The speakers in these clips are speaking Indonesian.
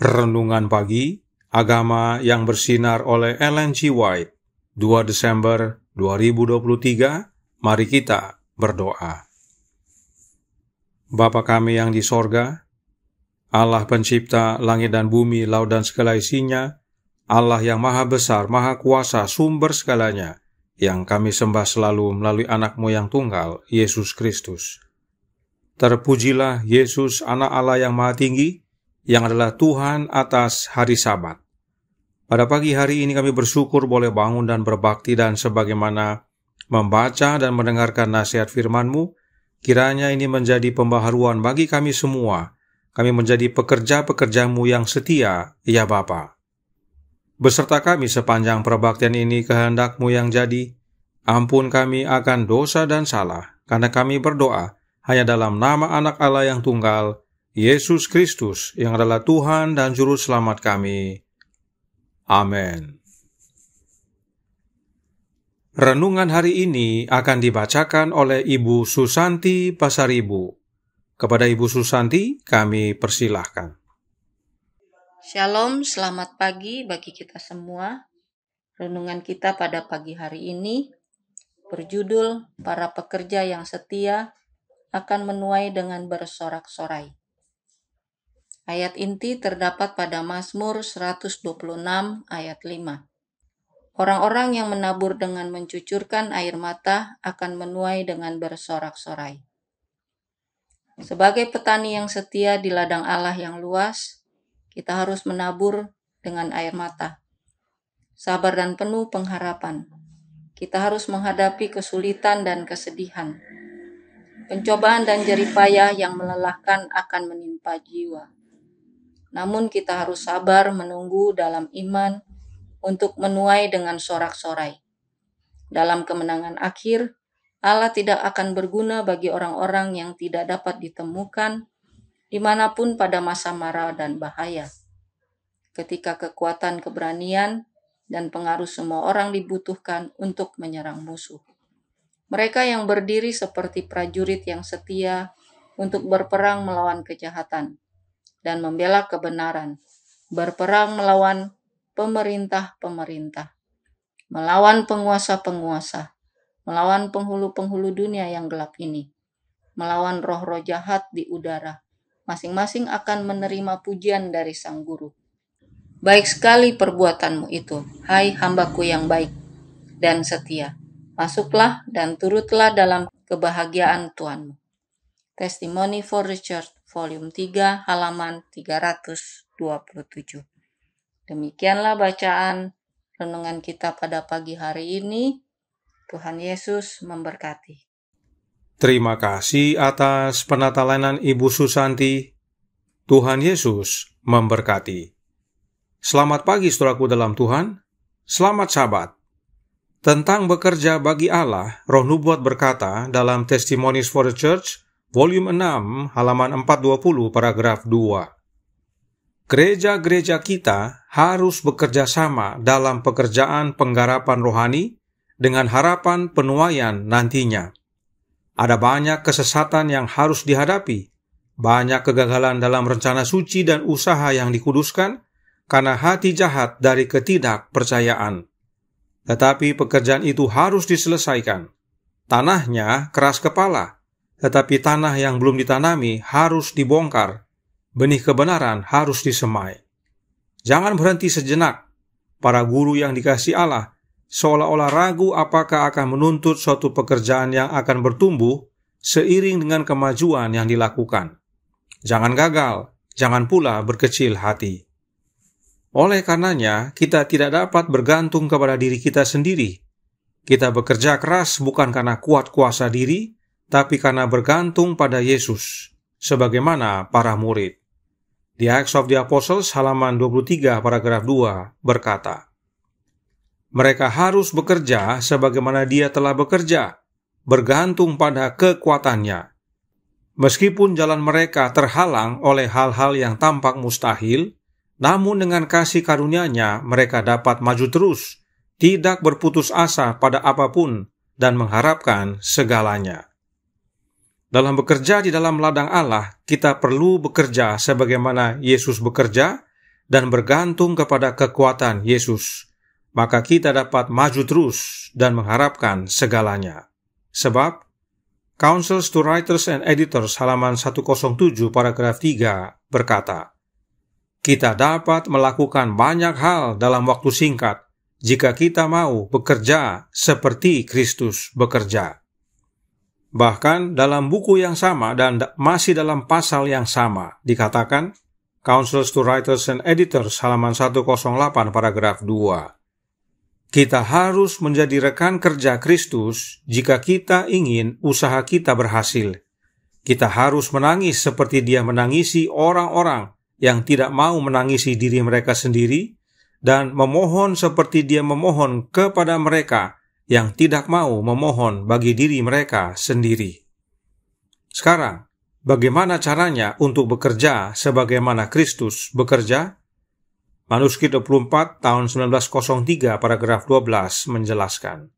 Renungan Pagi, Agama yang Bersinar oleh Ellen G. White, 2 Desember 2023, mari kita berdoa. Bapa kami yang di sorga, Allah pencipta langit dan bumi, laut dan segala isinya, Allah yang maha besar, maha kuasa, sumber segalanya, yang kami sembah selalu melalui anak-Mu yang tunggal, Yesus Kristus. Terpujilah Yesus, anak Allah yang maha tinggi, yang adalah Tuhan atas hari Sabat. Pada pagi hari ini kami bersyukur boleh bangun dan berbakti, dan sebagaimana membaca dan mendengarkan nasihat firman-Mu, kiranya ini menjadi pembaharuan bagi kami semua. Kami menjadi pekerja-pekerja-Mu yang setia, ya Bapa. Beserta kami sepanjang perbaktian ini, kehendak-Mu yang jadi. Ampun kami akan dosa dan salah, karena kami berdoa hanya dalam nama anak Allah yang tunggal, Yesus Kristus, yang adalah Tuhan dan Juru Selamat kami. Amin. Renungan hari ini akan dibacakan oleh Ibu Susanti Pasaribu. Kepada Ibu Susanti, kami persilahkan. Shalom, selamat pagi bagi kita semua. Renungan kita pada pagi hari ini berjudul Para Pekerja yang Setia akan menuai dengan bersorak-sorai. Ayat inti terdapat pada Mazmur 126 ayat 5. Orang-orang yang menabur dengan mencucurkan air mata akan menuai dengan bersorak-sorai. Sebagai petani yang setia di ladang Allah yang luas, kita harus menabur dengan air mata. Sabar dan penuh pengharapan. Kita harus menghadapi kesulitan dan kesedihan. Pencobaan dan jerih payah yang melelahkan akan menimpa jiwa. Namun kita harus sabar menunggu dalam iman untuk menuai dengan sorak-sorai. Dalam kemenangan akhir, Allah tidak akan berguna bagi orang-orang yang tidak dapat ditemukan dimanapun pada masa mara dan bahaya. Ketika kekuatan, keberanian, dan pengaruh semua orang dibutuhkan untuk menyerang musuh. Mereka yang berdiri seperti prajurit yang setia untuk berperang melawan kejahatan dan membela kebenaran, berperang melawan pemerintah-pemerintah, melawan penguasa-penguasa, melawan penghulu-penghulu dunia yang gelap ini, melawan roh-roh jahat di udara. Masing-masing akan menerima pujian dari Sang Guru. Baik sekali perbuatanmu itu, hai hambaku yang baik dan setia. Masuklah dan turutlah dalam kebahagiaan Tuhanmu. Testimony for the Church, volume 3, halaman 327. Demikianlah bacaan renungan kita pada pagi hari ini. Tuhan Yesus memberkati. Terima kasih atas penatalanan Ibu Susanti. Tuhan Yesus memberkati. Selamat pagi saudaraku dalam Tuhan. Selamat Sabat. Tentang bekerja bagi Allah, Roh Nubuat berkata dalam Testimonies for the Church, volume 6, halaman 420, paragraf 2. Gereja-gereja kita harus bekerja sama dalam pekerjaan penggarapan rohani dengan harapan penuaian nantinya. Ada banyak kesesatan yang harus dihadapi, banyak kegagalan dalam rencana suci dan usaha yang dikuduskan karena hati jahat dari ketidakpercayaan. Tetapi pekerjaan itu harus diselesaikan. Tanahnya keras kepala, tetapi tanah yang belum ditanami harus dibongkar. Benih kebenaran harus disemai. Jangan berhenti sejenak. Para guru yang dikasihi Allah seolah-olah ragu apakah akan menuntut suatu pekerjaan yang akan bertumbuh seiring dengan kemajuan yang dilakukan. Jangan gagal, jangan pula berkecil hati. Oleh karenanya, kita tidak dapat bergantung kepada diri kita sendiri. Kita bekerja keras bukan karena kuat kuasa diri, tapi karena bergantung pada Yesus, sebagaimana para murid. Di Acts of the Apostles, halaman 23, paragraf 2, berkata, mereka harus bekerja sebagaimana Dia telah bekerja, bergantung pada kekuatannya. Meskipun jalan mereka terhalang oleh hal-hal yang tampak mustahil, namun dengan kasih karunia-Nya mereka dapat maju terus, tidak berputus asa pada apapun, dan mengharapkan segalanya. Dalam bekerja di dalam ladang Allah, kita perlu bekerja sebagaimana Yesus bekerja dan bergantung kepada kekuatan Yesus. Maka kita dapat maju terus dan mengharapkan segalanya. Sebab, Counsels to Writers and Editors halaman 107 paragraf 3 berkata, kita dapat melakukan banyak hal dalam waktu singkat jika kita mau bekerja seperti Kristus bekerja. Bahkan dalam buku yang sama dan masih dalam pasal yang sama dikatakan, Counsels to Writers and Editors halaman 108 paragraf 2. Kita harus menjadi rekan kerja Kristus jika kita ingin usaha kita berhasil. Kita harus menangis seperti Dia menangisi orang-orang yang tidak mau menangisi diri mereka sendiri, dan memohon seperti Dia memohon kepada mereka yang tidak mau memohon bagi diri mereka sendiri. Sekarang, bagaimana caranya untuk bekerja sebagaimana Kristus bekerja? Manuskrip 24 tahun 1903 paragraf 12 menjelaskan.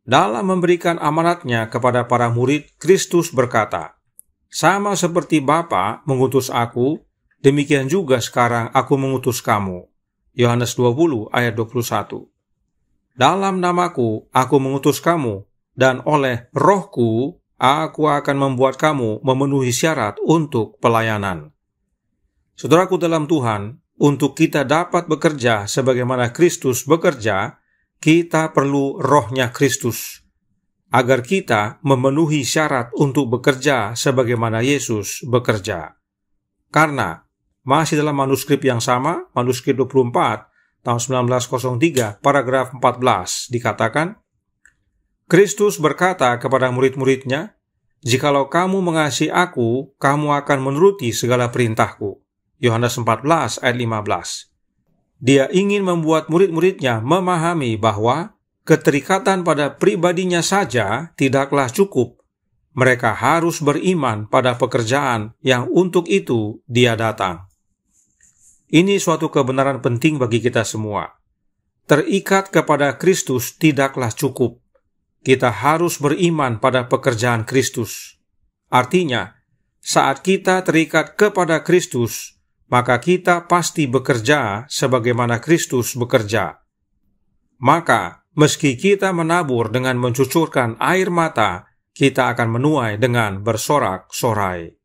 Dalam memberikan amanatnya kepada para murid, Kristus berkata, sama seperti Bapa mengutus aku, demikian juga sekarang aku mengutus kamu. Yohanes 20 ayat 21. Dalam namaku aku mengutus kamu, dan oleh Rohku aku akan membuat kamu memenuhi syarat untuk pelayanan. Saudaraku dalam Tuhan, untuk kita dapat bekerja sebagaimana Kristus bekerja, kita perlu rohnya Kristus, agar kita memenuhi syarat untuk bekerja sebagaimana Yesus bekerja. Karena masih dalam manuskrip yang sama, manuskrip 24 tahun 1903 paragraf 14 dikatakan, Kristus berkata kepada murid-muridnya, jikalau kamu mengasihi aku, kamu akan menuruti segala perintahku. Yohanes 14 ayat 15. Dia ingin membuat murid-muridnya memahami bahwa keterikatan pada pribadinya saja tidaklah cukup. Mereka harus beriman pada pekerjaan yang untuk itu Dia datang. Ini suatu kebenaran penting bagi kita semua. Terikat kepada Kristus tidaklah cukup. Kita harus beriman pada pekerjaan Kristus. Artinya, saat kita terikat kepada Kristus, maka kita pasti bekerja sebagaimana Kristus bekerja. Maka, meski kita menabur dengan mencucurkan air mata, kita akan menuai dengan bersorak-sorai.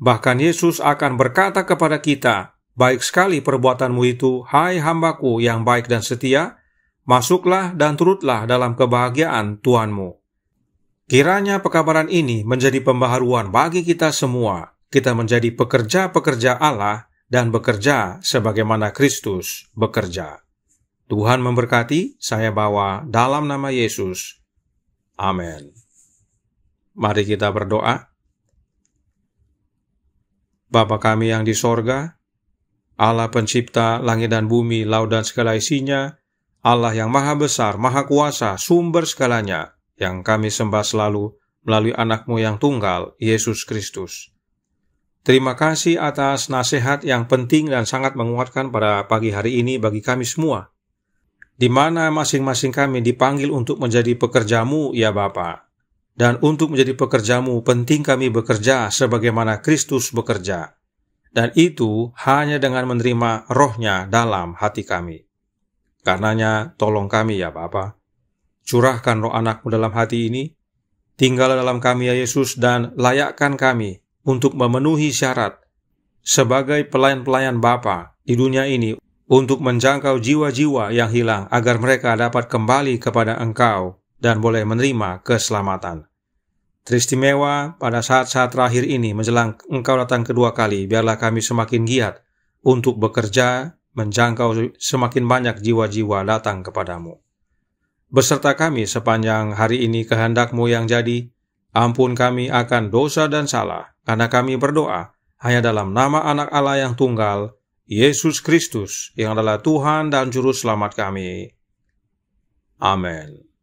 Bahkan Yesus akan berkata kepada kita, baik sekali perbuatanmu itu, hai hambaku yang baik dan setia, masuklah dan turutlah dalam kebahagiaan Tuhanmu. Kiranya pekabaran ini menjadi pembaharuan bagi kita semua. Kita menjadi pekerja-pekerja Allah dan bekerja sebagaimana Kristus bekerja. Tuhan memberkati, saya bawa dalam nama Yesus. Amin. Mari kita berdoa. Bapa kami yang di sorga, Allah pencipta langit dan bumi, laut dan segala isinya, Allah yang maha besar, maha kuasa, sumber segalanya, yang kami sembah selalu, melalui anak-Mu yang tunggal, Yesus Kristus. Terima kasih atas nasihat yang penting dan sangat menguatkan pada pagi hari ini bagi kami semua, di mana masing-masing kami dipanggil untuk menjadi pekerja-Mu, ya Bapa. Dan untuk menjadi pekerja-Mu, penting kami bekerja sebagaimana Kristus bekerja. Dan itu hanya dengan menerima Roh-Nya dalam hati kami. Karenanya, tolong kami ya Bapa. Curahkan Roh Anak-Mu dalam hati ini, tinggal dalam kami ya Yesus, dan layakkan kami untuk memenuhi syarat sebagai pelayan-pelayan Bapa di dunia ini untuk menjangkau jiwa-jiwa yang hilang agar mereka dapat kembali kepada Engkau dan boleh menerima keselamatan. Teristimewa pada saat-saat terakhir ini menjelang Engkau datang kedua kali, biarlah kami semakin giat untuk bekerja menjangkau semakin banyak jiwa-jiwa datang kepadamu. Beserta kami sepanjang hari ini kehendak-Mu yang jadi, ampun kami akan dosa dan salah, karena kami berdoa hanya dalam nama Anak Allah yang tunggal, Yesus Kristus, yang adalah Tuhan dan Juru Selamat kami. Amin.